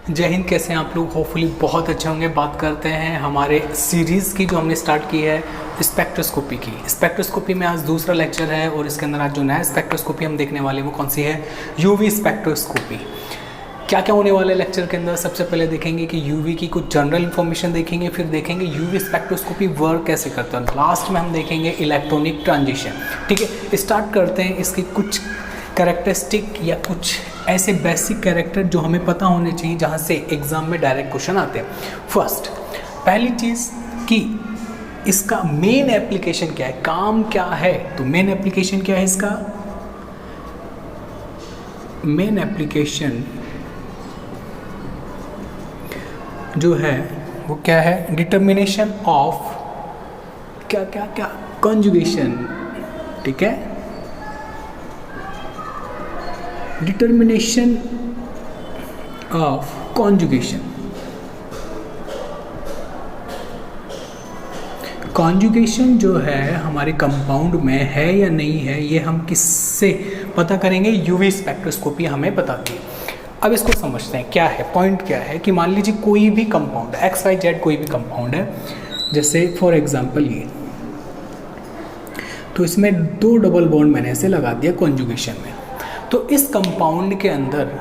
जय हिंद। कैसे हैं आप लोग? होपफुली बहुत अच्छे होंगे। बात करते हैं हमारे सीरीज़ की जो हमने स्टार्ट की है स्पेक्ट्रोस्कोपी की। स्पेक्ट्रोस्कोपी में आज दूसरा लेक्चर है और इसके अंदर आज जो नया स्पेक्ट्रोस्कोपी हम देखने वाले हैं वो कौन सी है? UV spectroscopy. क्या क्या होने वाला है लेक्चर के अंदर? सबसे पहले देखेंगे कि यूवी की कुछ जनरल इन्फॉर्मेशन देखेंगे, फिर देखेंगे यूवी स्पेक्ट्रोस्कोपी वर्क कैसे करता है, लास्ट में हम देखेंगे इलेक्ट्रॉनिक ट्रांजिशन। ठीक है, स्टार्ट करते हैं। इसकी कुछ कैरेक्टरिस्टिक या कुछ ऐसे बेसिक कैरेक्टर जो हमें पता होने चाहिए, जहाँ से एग्जाम में डायरेक्ट क्वेश्चन आते हैं। फर्स्ट, पहली चीज़ कि इसका मेन एप्लीकेशन क्या है, काम क्या है। तो मेन एप्लीकेशन क्या है इसका? मेन एप्लीकेशन जो है वो क्या है? डिटर्मिनेशन ऑफ क्या क्या क्या कॉन्जुगेशन। ठीक है, डिटर्मिनेशन ऑफ कॉन्जुगेशन। कॉन्जुगेशन जो है हमारे कंपाउंड में है या नहीं है, ये हम किससे पता करेंगे? यूवी स्पेक्ट्रोस्कोपी हमें बताती है। अब इसको समझते हैं क्या है, पॉइंट क्या है कि मान लीजिए कोई भी कंपाउंड XYZ कोई भी कंपाउंड है, जैसे फॉर एग्जांपल ये, तो इसमें 2 डबल बॉन्ड मैंने ऐसे लगा दिया कॉन्जुगेशन में। तो इस कंपाउंड के अंदर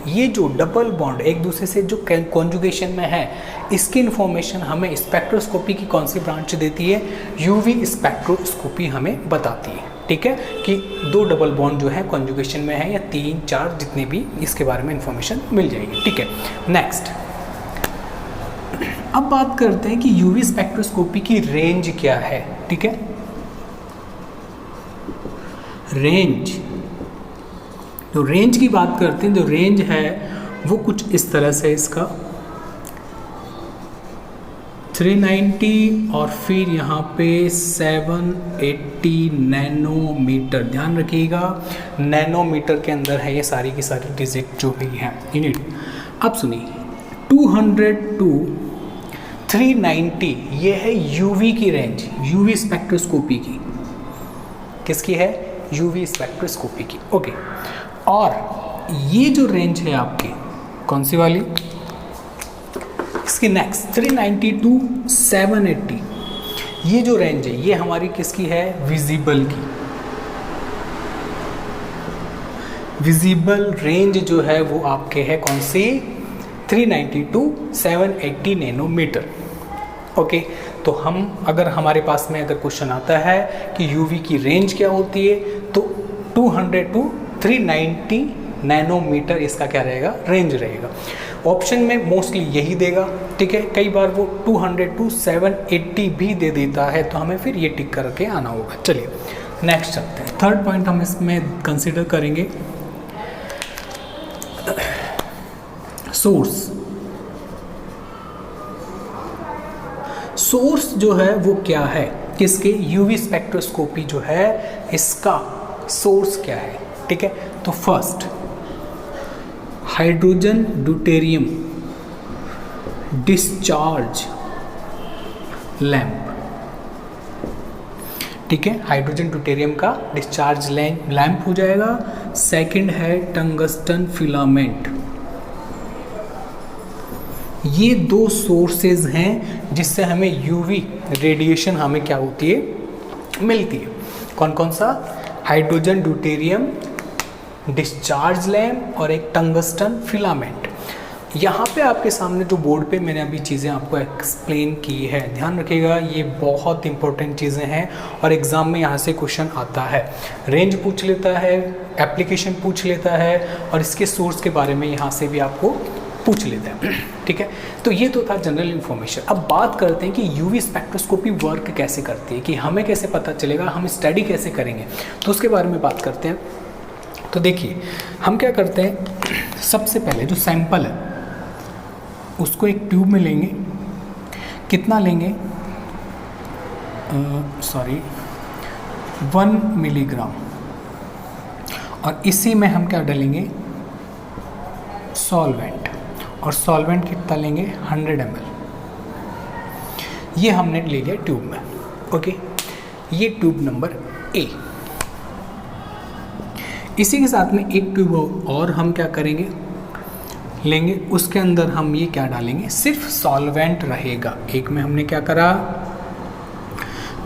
ये जो डबल बॉन्ड एक दूसरे से जो कॉन्जुगेशन में है, इसकी इन्फॉर्मेशन हमें स्पेक्ट्रोस्कोपी की कौन सी ब्रांच देती है? यूवी स्पेक्ट्रोस्कोपी हमें बताती है। ठीक है, कि 2 डबल बॉन्ड जो है कॉन्जुगेशन में है या 3, 4 जितने भी, इसके बारे में इन्फॉर्मेशन मिल जाएगी। ठीक है, नेक्स्ट अब बात करते हैं कि यूवी स्पेक्ट्रोस्कोपी की रेंज क्या है। ठीक है, रेंज, तो रेंज की बात करते हैं। जो रेंज है वो कुछ इस तरह से, इसका 390 और फिर यहाँ पे 780 नैनोमीटर। ध्यान रखिएगा, नैनोमीटर के अंदर है ये सारी की सारी डिजिट जो भी हैं यूनिट। अब सुनिए, 200 टू 390 ये है यूवी की रेंज, यूवी स्पेक्ट्रोस्कोपी की। किसकी है? यूवी स्पेक्ट्रोस्कोपी की। ओके, और ये जो रेंज है आपकी कौन सी वाली? इसकी नेक्स्ट 390 टू 780 ये जो रेंज है ये हमारी किसकी है? विजिबल की। विजिबल रेंज जो है वो आपके है कौन सी? 390 टू 780 नैनोमीटर। ओके, तो हम अगर हमारे पास में अगर क्वेश्चन आता है कि यूवी की रेंज क्या होती है, तो 200 टू 390 नैनोमीटर इसका क्या रहेगा? रेंज रहेगा। ऑप्शन में मोस्टली यही देगा। ठीक है, कई बार वो 200 टू 780 भी दे देता है, तो हमें फिर ये टिक करके आना होगा। चलिए नेक्स्ट चलते हैं। थर्ड पॉइंट हम इसमें कंसिडर करेंगे सोर्स। सोर्स जो है वो क्या है किसके? यूवी स्पेक्ट्रोस्कोपी जो है इसका सोर्स क्या है? ठीक है, तो first hydrogen deuterium discharge lamp. ठीक है, हाइड्रोजन ड्यूटेरियम का डिस्चार्ज लैंप हो जाएगा। सेकंड है टंगस्टन फिलामेंट। ये 2 सोर्सेज हैं जिससे हमें यूवी रेडिएशन हमें क्या होती है? मिलती है। कौन कौन सा? हाइड्रोजन ड्यूटेरियम डिस्चार्ज लैंप और एक टंगस्टन फिलामेंट। यहाँ पे आपके सामने जो बोर्ड पे मैंने अभी चीज़ें आपको एक्सप्लेन की है, ध्यान रखिएगा, ये बहुत इंपॉर्टेंट चीज़ें हैं और एग्ज़ाम में यहाँ से क्वेश्चन आता है। रेंज पूछ लेता है, एप्लीकेशन पूछ लेता है और इसके सोर्स के बारे में यहाँ से भी आपको पूछ लेता है। ठीक है, तो ये तो था जनरल इन्फॉर्मेशन। अब बात करते हैं कि यूवी स्पेक्ट्रोस्कोपी वर्क कैसे करती है, कि हमें कैसे पता चलेगा, हम स्टडी कैसे करेंगे, तो उसके बारे में बात करते हैं। तो देखिए हम क्या करते हैं, सबसे पहले जो सैंपल है उसको एक ट्यूब में लेंगे। कितना लेंगे? 1 मिलीग्राम। और इसी में हम क्या डालेंगे? सॉल्वेंट। और सॉल्वेंट कितना लेंगे? 100 ml। ये हमने ले लिया ट्यूब में। ओके, ये ट्यूब नंबर ए। इसी के साथ में एक ट्यूब और हम क्या करेंगे, लेंगे, उसके अंदर हम ये क्या डालेंगे, सिर्फ सॉल्वेंट रहेगा। एक में हमने क्या करा,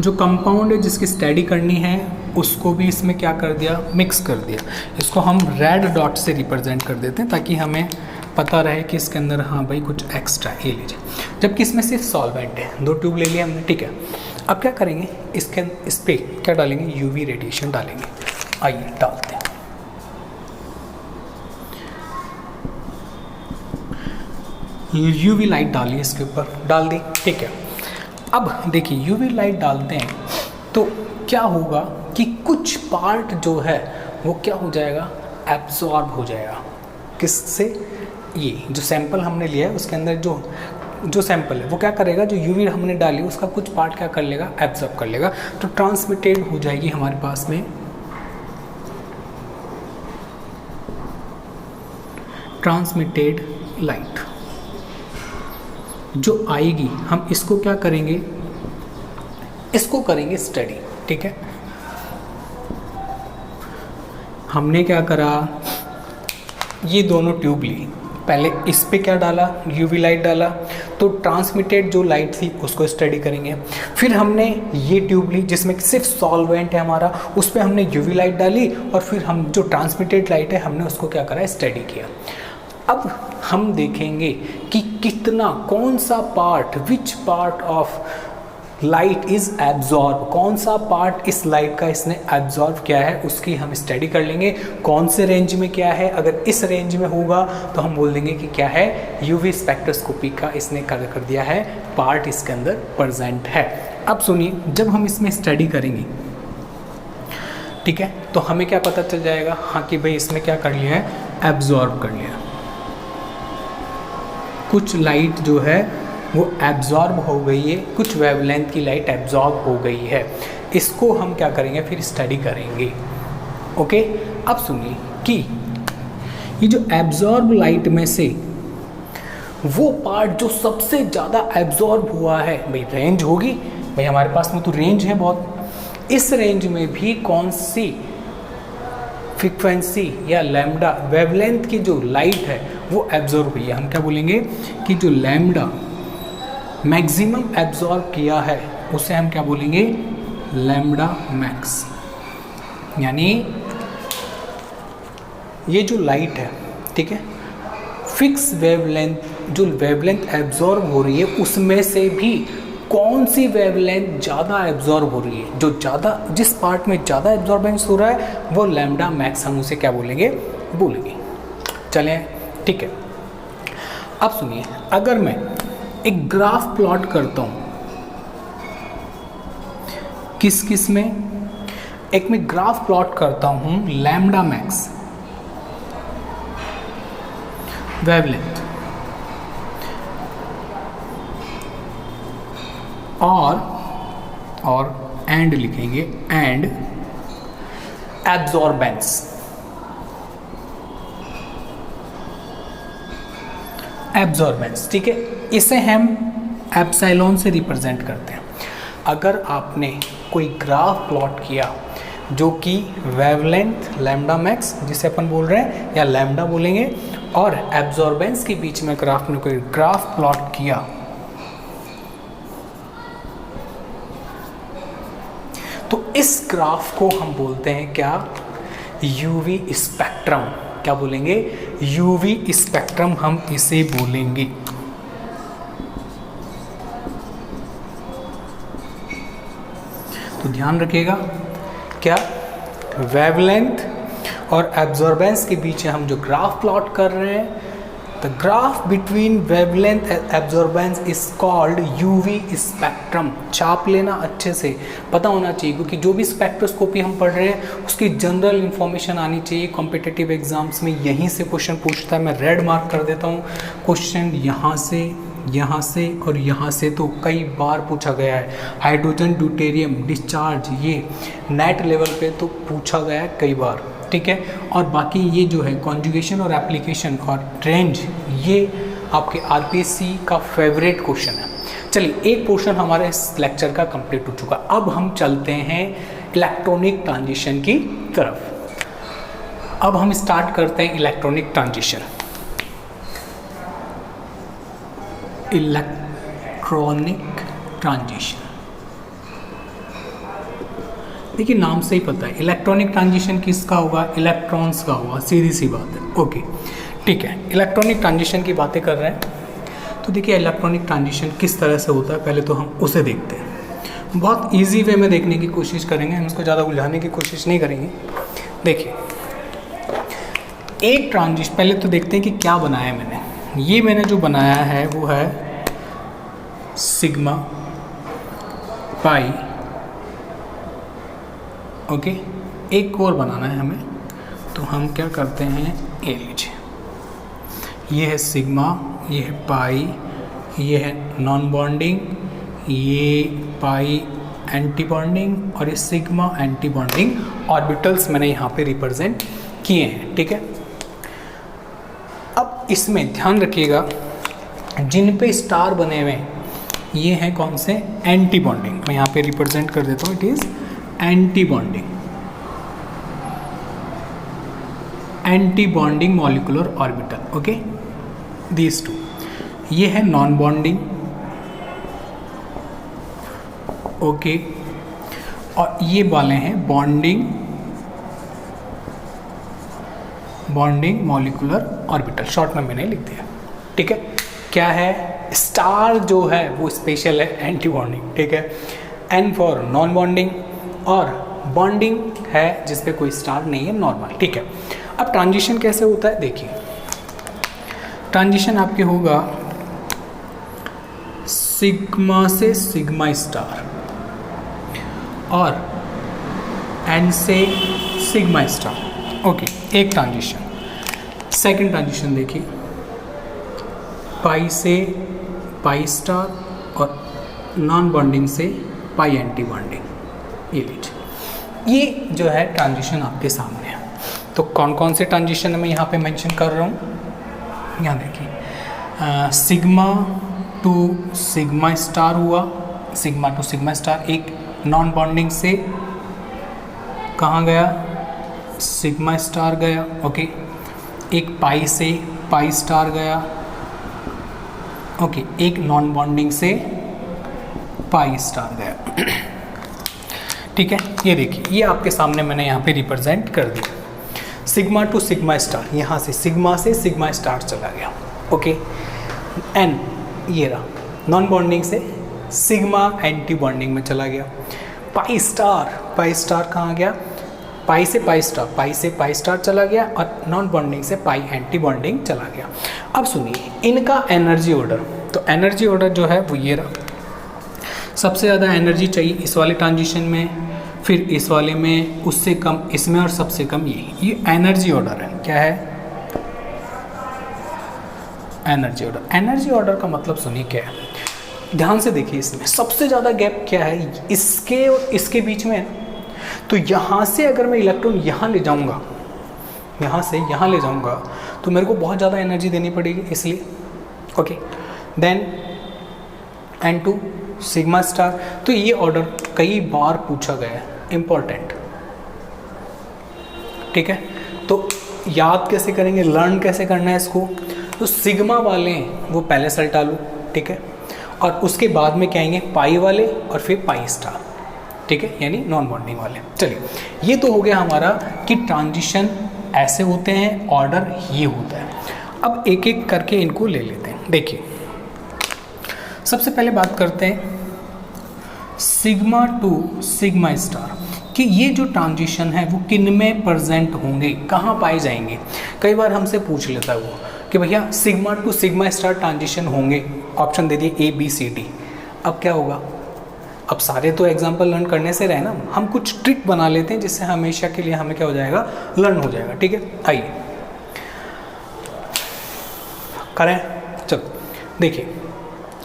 जो कंपाउंड है जिसकी स्टडी करनी है उसको भी इसमें क्या कर दिया, मिक्स कर दिया। इसको हम रेड डॉट से रिप्रेजेंट कर देते हैं ताकि हमें पता रहे कि इसके अंदर हाँ भाई कुछ एक्स्ट्रा, ये लीजिए। जबकि इसमें सिर्फ सॉल्वेंट है, 2 ट्यूब ले लिया हमने, ठीक है। अब क्या करेंगे, इस पे क्या डालेंगे, यूवी रेडिएशन डालेंगे। आइए डालते हैं। यूवी लाइट डालिए, इसके ऊपर डाल दी, ठीक है। अब देखिए यूवी लाइट डालते हैं तो क्या होगा कि कुछ पार्ट जो है वो क्या हो जाएगा, एब्जॉर्ब हो जाएगा। किससे, ये जो सैंपल हमने लिया है उसके अंदर जो सैंपल है वो क्या करेगा, जो यूवी हमने डाली उसका कुछ पार्ट क्या कर लेगा, एब्जॉर्ब कर लेगा। तो ट्रांसमिटेड हो जाएगी हमारे पास में ट्रांसमिटेड लाइट जो आएगी। हम इसको क्या करेंगे, इसको करेंगे स्टडी, ठीक है। हमने क्या करा, ये दोनों ट्यूब ली, पहले इस पे क्या डाला, यूवी लाइट डाला, तो ट्रांसमिटेड जो लाइट थी उसको स्टडी करेंगे। फिर हमने ये ट्यूब ली जिसमें सिर्फ सॉल्वेंट है हमारा, उस पर हमने यूवी लाइट डाली और फिर हम जो ट्रांसमिटेड लाइट है हमने उसको क्या करा, स्टडी किया। अब हम देखेंगे कि कितना, कौन सा part, which part of light is absorb, कौन सा पार्ट इस लाइट का इसने एब्जॉर्ब किया है उसकी हम स्टडी कर लेंगे। कौन से रेंज में क्या है, अगर इस रेंज में होगा तो हम बोल देंगे कि क्या है, यूवी स्पेक्ट्रोस्कोपी का इसने कर दिया है, पार्ट इसके अंदर प्रेजेंट है। अब सुनिए, जब हम इसमें स्टडी करेंगे, ठीक है, तो हमें क्या पता चल जाएगा, हाँ कि भाई इसने क्या कर लिया है, एब्जॉर्ब कर लिया। कुछ लाइट जो है वो एब्जॉर्ब हो गई है, कुछ वेवलेंथ की लाइट एब्जॉर्ब हो गई है। इसको हम क्या करेंगे, फिर स्टडी करेंगे। ओके, अब सुनिए कि ये जो एब्जॉर्ब लाइट में से वो पार्ट जो सबसे ज़्यादा एब्जॉर्ब हुआ है, भाई रेंज होगी, भाई हमारे पास में तो रेंज है बहुत, इस रेंज में भी कौन सी फ्रीक्वेंसी या लैम्डा वेवलेंथ की जो लाइट है वो एब्जॉर्ब हुई है। हम क्या बोलेंगे कि जो लैम्डा मैक्सिमम एब्जॉर्ब किया है उसे हम क्या बोलेंगे, लैम्डा मैक्स। यानी ये जो लाइट है, ठीक है, फिक्स वेवलेंथ, जो वेवलेंथ एब्जॉर्ब हो रही है उसमें से भी कौन सी वेवलेंथ ज़्यादा एब्जॉर्ब हो रही है, जो ज़्यादा, जिस पार्ट में ज़्यादा एब्जॉर्बेंस हो रहा है वो लैम्डा मैक्स हम उसे क्या बोलेंगे, चलें, ठीक है। अब सुनिए, अगर मैं एक ग्राफ प्लॉट करता हूं, किस में, एक मैं ग्राफ प्लॉट करता हूं लैम्डा मैक्स वेवलेंथ और एंड लिखेंगे, एंड एब्जॉर्बेंस, ठीक है। इसे हम एप्सिलॉन से रिप्रेजेंट करते हैं। अगर आपने कोई ग्राफ प्लॉट किया जो कि वेवलेंथ लैम्डा मैक्स जिसे अपन बोल रहे हैं या लैम्डा बोलेंगे, और एब्जॉर्बेंस के बीच में अगर आपने कोई ग्राफ प्लॉट किया तो इस ग्राफ को हम बोलते हैं क्या, यूवी स्पेक्ट्रम। क्या बोलेंगे, यूवी स्पेक्ट्रम हम इसे बोलेंगे। तो ध्यान रखिएगा, क्या वेवलेंथ और एब्जॉर्बेंस के बीच हम जो ग्राफ प्लॉट कर रहे हैं, the graph between wavelength and absorbance is called UV spectrum. छाप लेना, अच्छे से पता होना चाहिए, क्योंकि जो भी स्पेक्ट्रोस्कोपी हम पढ़ रहे हैं उसकी जनरल इंफॉर्मेशन आनी चाहिए। कॉम्पिटिटिव एग्जाम्स में यहीं से क्वेश्चन पूछता है, मैं रेड मार्क कर देता हूँ। क्वेश्चन यहाँ से और यहाँ से तो कई बार पूछा गया है। हाइड्रोजन ड्यूटेरियम डिस्चार्ज, ये नेट लेवल पे तो पूछा गया है कई बार, ठीक है। और बाकी ये जो है कॉन्जुगेशन और एप्लीकेशन और रेंज, ये आपके आरपीएससी का फेवरेट क्वेश्चन है। चलिए, एक पोर्शन हमारे इस लेक्चर का कंप्लीट हो चुका। अब हम चलते हैं इलेक्ट्रॉनिक ट्रांजिशन की तरफ। अब हम स्टार्ट करते हैं इलेक्ट्रॉनिक ट्रांजिशन। Electronic transition. देखिए नाम से ही पता है इलेक्ट्रॉनिक ट्रांजिशन किसका होगा, इलेक्ट्रॉन्स का होगा, सीधी सी बात है। ओके ठीक है, इलेक्ट्रॉनिक ट्रांजिशन की बातें कर रहे हैं तो देखिए इलेक्ट्रॉनिक ट्रांजिशन किस तरह से होता है, पहले तो हम उसे देखते हैं। बहुत इजी वे में देखने की कोशिश करेंगे, हम इसको ज़्यादा उलझाने की कोशिश नहीं करेंगे। देखिए एक ट्रांजिशन, पहले तो देखते हैं कि क्या बनाया है मैंने। ये मैंने जो बनाया है वो है सिग्मा पाई। ओके एक और बनाना है हमें, तो हम क्या करते हैं, ये लीजिए, ये है सिग्मा, ये है पाई, ये है नॉन बॉन्डिंग, ये पाई एंटी बॉन्डिंग और ये सिग्मा एंटी बॉन्डिंग ऑर्बिटल्स मैंने यहाँ पे रिप्रेजेंट किए हैं। ठीक है, अब इसमें ध्यान रखिएगा जिन पे स्टार बने हुए हैं ये हैं कौन से, एंटी बॉन्डिंग। मैं यहाँ पे रिप्रेजेंट कर देता हूँ, it is anti bonding, anti bonding molecular orbital. Okay these two. ये है नॉन बॉन्डिंग, ओके और ये वाले हैं बॉन्डिंग मॉलिक्यूलर ऑर्बिटल, शॉर्ट में मैंने लिख दिया। ठीक है, क्या है, स्टार जो है वो स्पेशल है एंटी बॉन्डिंग। ठीक है, एन फॉर नॉन बॉन्डिंग और बॉन्डिंग है जिसपे कोई स्टार नहीं है, नॉर्मल। ठीक है, अब ट्रांजिशन कैसे होता है, देखिए ट्रांजिशन आपके होगा सिग्मा से सिग्मा स्टार और एन से सिग्मा स्टार। ओके एक ट्रांजिशन। सेकंड ट्रांजिशन देखिए, पाई से पाई स्टार और नॉन बॉन्डिंग से पाई एंटी बॉन्डिंग। ये लीजिए, ये जो है ट्रांजिशन आपके सामने है। तो कौन कौन से ट्रांजिशन मैं यहाँ पे मेंशन कर रहा हूँ, यहाँ देखिए सिग्मा टू सिग्मा स्टार हुआ, सिग्मा टू सिग्मा स्टार, एक नॉन बॉन्डिंग से कहाँ गया, सिग्मा स्टार गया। ओके एक पाई से पाई स्टार गया। ओके एक नॉन बॉन्डिंग से पाई स्टार गया। ठीक है, ये देखिए ये आपके सामने मैंने यहाँ पे रिप्रेजेंट कर दिया, सिग्मा टू सिग्मा स्टार, यहाँ से सिग्मा स्टार चला गया। ओके एन ये रहा, नॉन बॉन्डिंग से सिग्मा एंटी बॉन्डिंग में चला गया। पाई स्टार कहाँ गया, पाई से पाई स्टार चला गया और नॉन बॉन्डिंग से पाई एंटी बॉन्डिंग चला गया। अब सुनिए इनका एनर्जी ऑर्डर, तो एनर्जी ऑर्डर जो है वो ये रहा, सबसे ज़्यादा एनर्जी चाहिए इस वाले ट्रांजिशन में, फिर इस वाले में, उससे कम इसमें और सबसे कम ये एनर्जी ऑर्डर है। क्या है, एनर्जी ऑर्डर। एनर्जी ऑर्डर का मतलब सुनिए क्या है, ध्यान से देखिए, इसमें सबसे ज़्यादा गैप क्या है, इसके और इसके बीच में है। तो यहाँ से अगर मैं इलेक्ट्रॉन यहाँ ले जाऊँगा, यहाँ से यहाँ ले जाऊँगा तो मेरे को बहुत ज़्यादा एनर्जी देनी पड़ेगी, इसलिए। Okay then N2 sigma star. तो ये ऑर्डर कई बार पूछा गया है, इम्पोर्टेंट। ठीक है, तो याद कैसे करेंगे, लर्न कैसे करना है इसको, तो सिग्मा वाले वो पहले सेल डालो। ठीक है, और उसके बाद में क्या आएंगे, पाई वाले और फिर पाई स्टार। ठीक है, यानी नॉन बॉन्डिंग वाले। चलिए ये तो हो गया हमारा कि ट्रांजिशन ऐसे होते हैं, ऑर्डर ये होता है। अब एक एक करके इनको ले लेते हैं। देखिए सबसे पहले बात करते हैं सिग्मा टू सिग्मा स्टार कि ये जो ट्रांजिशन है वो किन में प्रेजेंट होंगे, कहाँ पाए जाएंगे। कई बार हमसे पूछ लेता है वो कि भैया sigma two sigma star transition होंगे, ऑप्शन दे दिए ABCD। अब क्या होगा, अब सारे तो एग्जाम्पल लर्न करने से रहे ना, हम कुछ ट्रिक बना लेते हैं जिससे हमेशा के लिए हमें क्या हो जाएगा, लर्न हो जाएगा। ठीक है, आइए करें। चलो देखिए,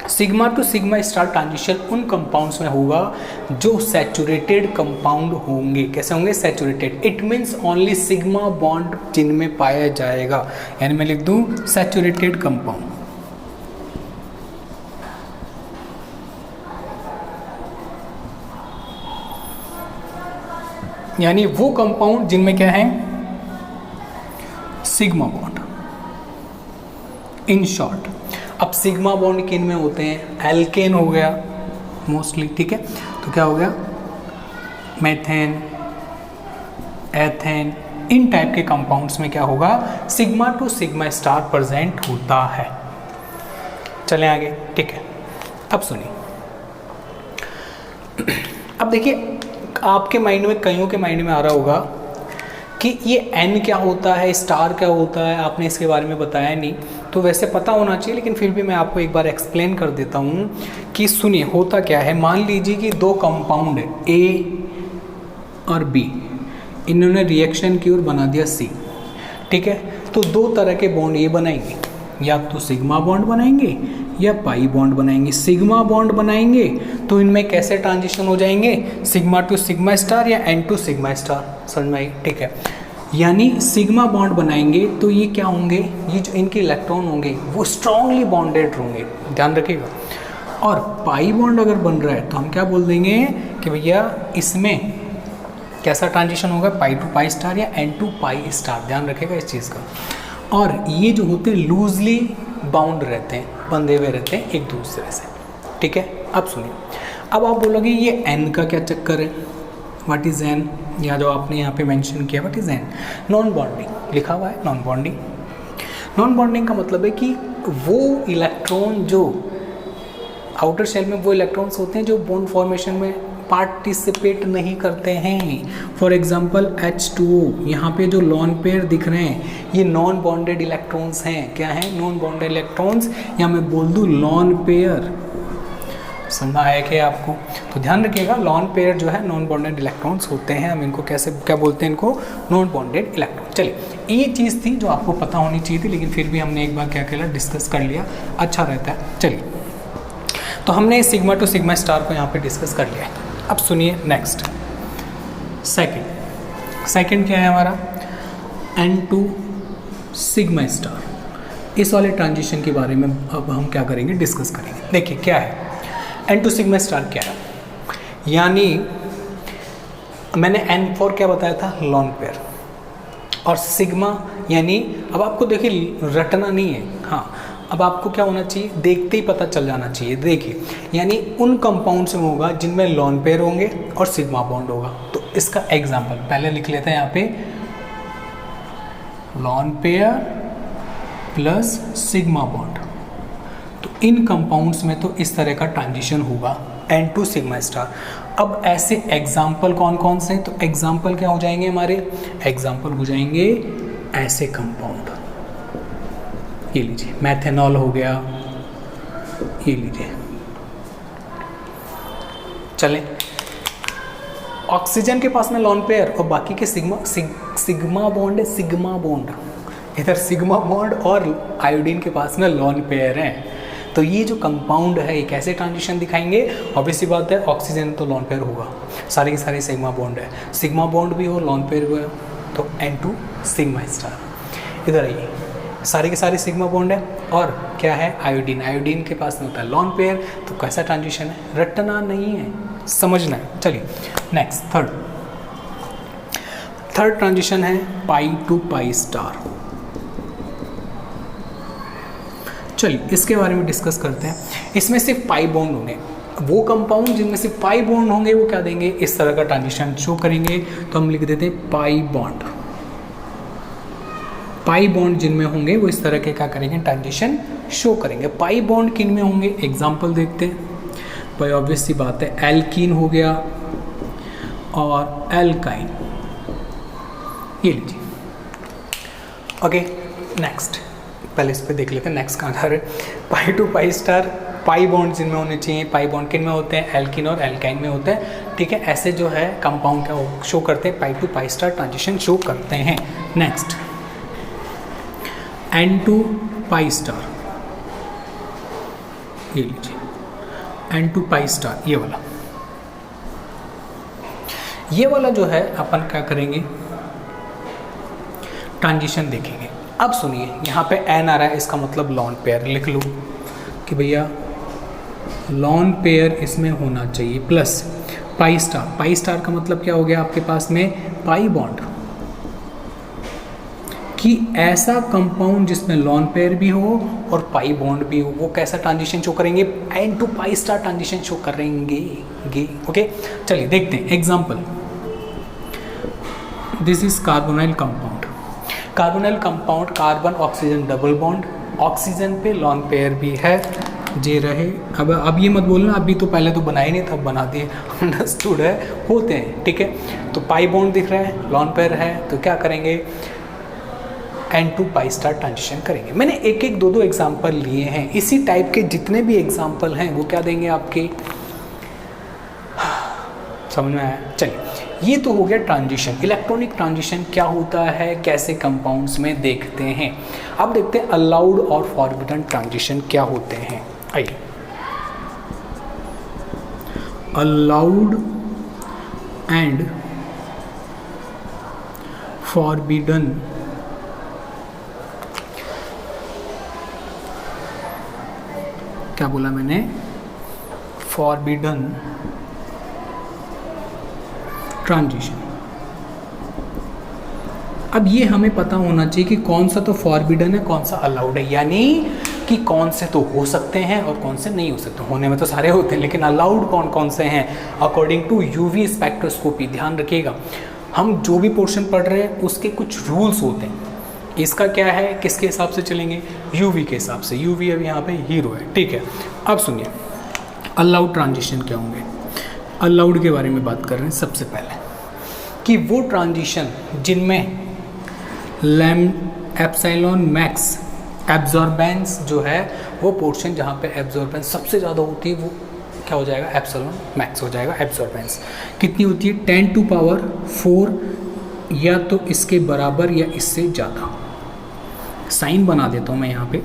sigma two sigma star transition उन कंपाउंड्स में होगा जो सैचुरेटेड कंपाउंड होंगे। कैसे होंगे, saturated. It means only sigma bond जिनमें पाया जाएगा, यानी मैं लिख दूं सैचुरेटेड कंपाउंड। यानी वो कंपाउंड जिनमें क्या है, सिग्मा बॉन्ड, इन शॉर्ट। अब सिग्मा बॉन्ड किन में होते हैं, एल्केन हो गया मोस्टली, ठीक है। तो क्या हो गया, मेथेन, एथेन, इन टाइप के कंपाउंड्स में क्या होगा, sigma two sigma star present होता है। चलें आगे, ठीक है। अब सुनिए, अब देखिए आपके माइंड में, कईयों के माइंड में आ रहा होगा कि ये एन क्या होता है, स्टार क्या होता है, आपने इसके बारे में बताया नहीं। तो वैसे पता होना चाहिए, लेकिन फिर भी मैं आपको एक बार एक्सप्लेन कर देता हूँ कि सुनिए होता क्या है। मान लीजिए कि दो कंपाउंड ए और बी, इन्होंने रिएक्शन की और बना दिया सी, ठीक है। तो दो तरह के बॉन्ड ये बनाएंगे, या तो सिग्मा बॉन्ड बनाएंगे या पाई बॉन्ड बनाएंगे। सिग्मा बॉन्ड बनाएंगे तो इनमें कैसे ट्रांजिशन हो जाएंगे, सिग्मा टू सिग्मा स्टार या एन टू सिग्मा स्टार, समझ में आई, ठीक है। यानी सिग्मा बॉन्ड बनाएंगे तो ये क्या होंगे, ये जो इनके इलेक्ट्रॉन होंगे वो स्ट्रांगली बॉन्डेड होंगे, ध्यान रखिएगा। और पाई बॉन्ड अगर बन रहा है तो हम क्या बोल देंगे कि भैया इसमें कैसा ट्रांजिशन होगा, पाई टू पाई स्टार या एन टू पाई स्टार, ध्यान रखेगा इस चीज़ का। और ये जो होते हैं लूजली बाउंड रहते हैं, बंधे हुए रहते हैं एक दूसरे से, ठीक है। अब सुनिए, अब आप बोलोगे ये एन का क्या चक्कर है, व्हाट इज़ एन, या जो आपने यहाँ पे मेंशन किया what is an, non bonding लिखा हुआ है, नॉन बॉन्डिंग। नॉन बॉन्डिंग का मतलब है कि वो इलेक्ट्रॉन जो आउटर शेल में, वो इलेक्ट्रॉन्स होते हैं जो बॉन्ड फॉर्मेशन में पार्टिसिपेट नहीं करते हैं। फॉर एग्जाम्पल H2O, यहाँ पे जो लॉन पेयर दिख रहे हैं ये नॉन बॉन्डेड इलेक्ट्रॉन्स हैं। क्या हैं, नॉन बॉन्डेड इलेक्ट्रॉन्स, या मैं बोल दूँ लॉन पेयर, समझ आया क्या आपको। तो ध्यान रखिएगा, लॉन पेयर जो है नॉन बॉन्डेड इलेक्ट्रॉन्स होते हैं, हम इनको कैसे क्या बोलते हैं, इनको नॉन बॉन्डेड इलेक्ट्रॉन। चलिए, ये चीज़ थी जो आपको पता होनी चाहिए थी, लेकिन फिर भी हमने एक बार क्या किया, डिस्कस कर लिया, अच्छा रहता है। चलिए, तो हमने सिग्मा टू सिग्मा स्टार को यहाँ पे डिस्कस कर लिया है। अब सुनिए नेक्स्ट, सेकंड क्या है हमारा, एन टू सिग्मा स्टार। इस वाले ट्रांजिशन के बारे में अब हम क्या करेंगे, डिस्कस करेंगे। देखिए क्या है एन टू सिग्मा स्टार, क्या है, यानी मैंने एन फॉर क्या बताया था, लॉन पेयर, और सिग्मा यानी, अब आपको देखिए रटना नहीं है, हाँ अब आपको क्या होना चाहिए, देखते ही पता चल जाना चाहिए। देखिए, यानी उन कंपाउंड्स में होगा जिनमें लॉन पेयर होंगे और सिग्मा बॉन्ड होगा। तो इसका एग्जांपल पहले लिख लेते हैं यहाँ पे, lone pair plus sigma bond. तो इन कंपाउंड्स में तो इस तरह का ट्रांजिशन होगा, एन टू सिग्मा स्टार। अब ऐसे एग्जाम्पल कौन कौन से, तो एग्जाम्पल क्या हो जाएंगे हमारे, एग्जाम्पल हो जाएंगे ऐसे कंपाउंड, ये लीजिए मैथेनॉल हो गया, ये लीजिए। चलें, ऑक्सीजन के पास में लॉन पेयर और बाकी के सिग्मा बॉन्ड है, सिग्मा बॉन्ड, इधर सिग्मा बॉन्ड और आयोडीन के पास में लॉन पेयर है। तो ये जो कंपाउंड है ये कैसे ट्रांजिशन दिखाएंगे, ऑब्वियसली बात है ऑक्सीजन तो लॉन पेयर होगा, सारे के सारे सिग्मा बॉन्ड है, सिग्मा बॉन्ड भी हो लॉन पेयर भी हो, तो एन टू सिग्मा स्टार। इधर आइए, सारे के सारे सिग्मा बॉन्ड है, और क्या है आयोडीन, आयोडीन के पास में होता है लॉन पेयर। तो कैसा ट्रांजिशन है, रटना नहीं है, समझना है। चलिए नेक्स्ट, थर्ड ट्रांजिशन है पाई टू पाई स्टार। चलिए इसके बारे में डिस्कस करते हैं। इसमें सिर्फ पाई बॉन्ड होंगे, वो कंपाउंड जिनमें सिर्फ पाई बॉन्ड होंगे वो क्या देंगे, इस तरह का ट्रांजिशन शो करेंगे। तो हम लिख देते हैं पाई बॉन्ड। पाई बॉन्ड जिनमें होंगे वो इस तरह के क्या करेंगे, ट्रांजिशन शो करेंगे। पाई बॉन्ड किन में होंगे, एग्जाम्पल देखते हैं। भाई ऑब्वियस सी बात है, एल्कीन हो गया और एल्काइन, ये लीजिए। ओके नेक्स्ट, पहले इस पे देख लेते हैं नेक्स्ट कहाँ जा रहे हैं। Pi to pi star, pi bond जिनमें होने चाहिए, पाई बॉन्ड किन में होते हैं, एल्कीन और एल्काइन में होते हैं, ठीक है। ऐसे जो है कंपाउंड क्या शो करते हैं, pi to pi star transition show करते हैं। Next, n to pi star, ये लीजिए एन टू पाई स्टार, ये वाला जो है अपन क्या करेंगे, ट्रांजिशन देखेंगे। अब सुनिए, यहाँ पे एन आ रहा है, इसका मतलब लॉन पेयर लिख लो कि भैया लॉन पेयर इसमें होना चाहिए, plus pi star. Pi star का मतलब क्या हो गया आपके पास में, पाई बॉन्ड कि ऐसा कंपाउंड जिसमें लॉन पेयर भी हो और पाई बॉन्ड भी हो, वो कैसा ट्रांजिशन शो करेंगे, n to pi star transition show करेंगे। ओके, चलिए देखते हैं example. This is carbonyl compound. Carbonyl compound, carbon oxygen double bond, oxygen पे लॉन पेयर भी है, जे रहे। अब ये मत बोलना अभी तो पहले तो बनाए नहीं था, बना दिए, अंडरस्टूड है, होते हैं, ठीक है। तो पाई बॉन्ड दिख रहा है, लॉन पेयर है, तो क्या करेंगे, n to pi star transition करेंगे। मैंने एक एक दो दो एग्जाम्पल लिए हैं, इसी टाइप के जितने भी एग्जाम्पल हैं वो क्या देंगे आपके, समझ में आया। चलिए, ये तो हो गया ट्रांजिशन। इलेक्ट्रॉनिक ट्रांजिशन क्या होता है, कैसे कंपाउंड्स में देखते हैं। अब देखते हैं अलाउड और फॉरबिडन ट्रांजिशन क्या होते हैं। आइए, अलाउड एंड फॉरबिडन क्या बोला मैंने, फॉरबिडन ट्रांजिशन। अब ये हमें पता होना चाहिए कि कौन सा तो फॉरबिडन है, कौन सा अलाउड है, यानी कि कौन से तो हो सकते हैं और कौन से नहीं हो सकते। होने में तो सारे होते हैं, लेकिन अलाउड कौन कौन से हैं अकॉर्डिंग टू यूवी स्पेक्ट्रोस्कोपी। ध्यान रखिएगा, हम जो भी पोर्शन पढ़ रहे हैं उसके कुछ रूल्स होते हैं। इसका क्या है, किसके हिसाब से चलेंगे, यूवी के हिसाब से। यूवी अब यहाँ पे हीरो है, ठीक है। अब सुनिए, अलाउड ट्रांजिशन क्या होंगे। अलाउड के बारे में बात कर रहे हैं सबसे पहले, कि वो ट्रांजिशन जिनमें एप्सिलॉन मैक्स एब्जॉर्बेंस जो है, वो पोर्शन जहाँ पे एब्जॉर्बेंस सबसे ज़्यादा होती है, वो क्या हो जाएगा, एप्सिलॉन मैक्स हो जाएगा। एब्जॉर्बेंस कितनी होती है, 10 to power 4 या तो इसके बराबर या इससे ज़्यादा। साइन बना देता हूँ मैं यहाँ पे,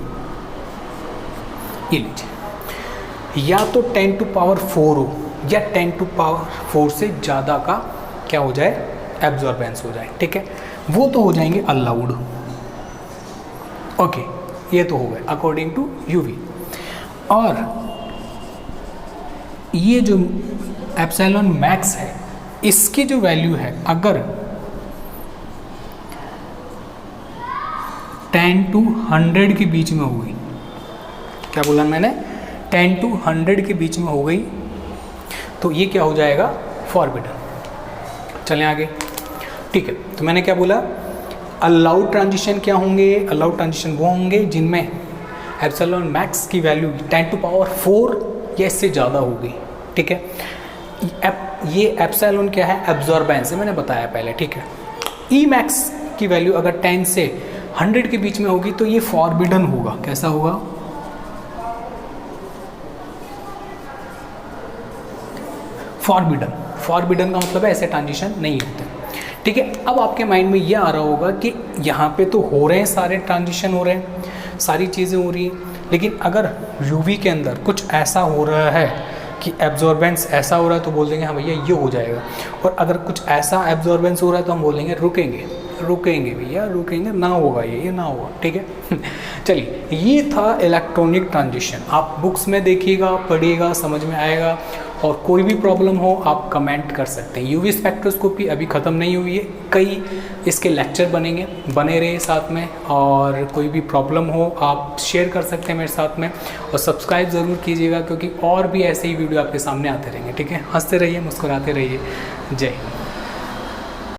ये लीजिए, या तो 10 to power 4 हो या 10 to power 4 से ज़्यादा का क्या हो जाए, एब्जॉर्बेंस हो जाए, ठीक है। वो तो हो जाएंगे अलाउड। ओके, ये तो हो गए अकॉर्डिंग टू यूवी। और ये जो एप्सिलॉन मैक्स है, इसकी जो वैल्यू है, अगर 10 to 100 के बीच में हो गई, क्या बोला मैंने, 10 to 100 के बीच में हो गई, तो ये क्या हो जाएगा, फॉरबिडन। चलें आगे, ठीक है। तो मैंने क्या बोला, अलाउड ट्रांजिशन क्या होंगे, अलाउड ट्रांजिशन वो होंगे जिनमें एप्सिलॉन मैक्स की वैल्यू 10 to power 4 या इससे ज़्यादा होगी, ठीक है। ये एप्सिलॉन क्या है, एब्जॉर्बेंस है, मैंने बताया पहले, ठीक है। ई मैक्स की वैल्यू अगर 10 से 100 के बीच में होगी तो ये फॉरबिडन होगा। कैसा होगा, फॉरबिडन। फॉरबिडन का मतलब है ऐसे ट्रांजिशन नहीं होते, ठीक है। अब आपके माइंड में ये आ रहा होगा कि यहाँ पे तो हो रहे हैं, सारे ट्रांजिशन हो रहे हैं, सारी चीज़ें हो रही हैं, लेकिन अगर यूवी के अंदर कुछ ऐसा हो रहा है कि एब्जॉर्बेंस ऐसा हो रहा है तो बोल देंगे हाँ भैया ये हो जाएगा। और अगर कुछ ऐसा एब्जॉर्बेंस हो रहा है तो हम बोलेंगे रुकेंगे भैया, रुकेंगे, ना होगा ये ना होगा, ठीक है। चलिए, ये था इलेक्ट्रॉनिक ट्रांजिशन। आप बुक्स में देखिएगा, पढ़िएगा, समझ में आएगा। और कोई भी प्रॉब्लम हो आप कमेंट कर सकते हैं। यूवी स्पेक्ट्रोस्कोपी अभी ख़त्म नहीं हुई है, कई इसके लेक्चर बनेंगे, बने रहे साथ में। और कोई भी प्रॉब्लम हो आप शेयर कर सकते हैं मेरे साथ में, और सब्सक्राइब ज़रूर कीजिएगा, क्योंकि और भी ऐसे ही वीडियो आपके सामने आते रहेंगे, ठीक है। हंसते रहिए, मुस्कुराते रहिए। जय हिंद।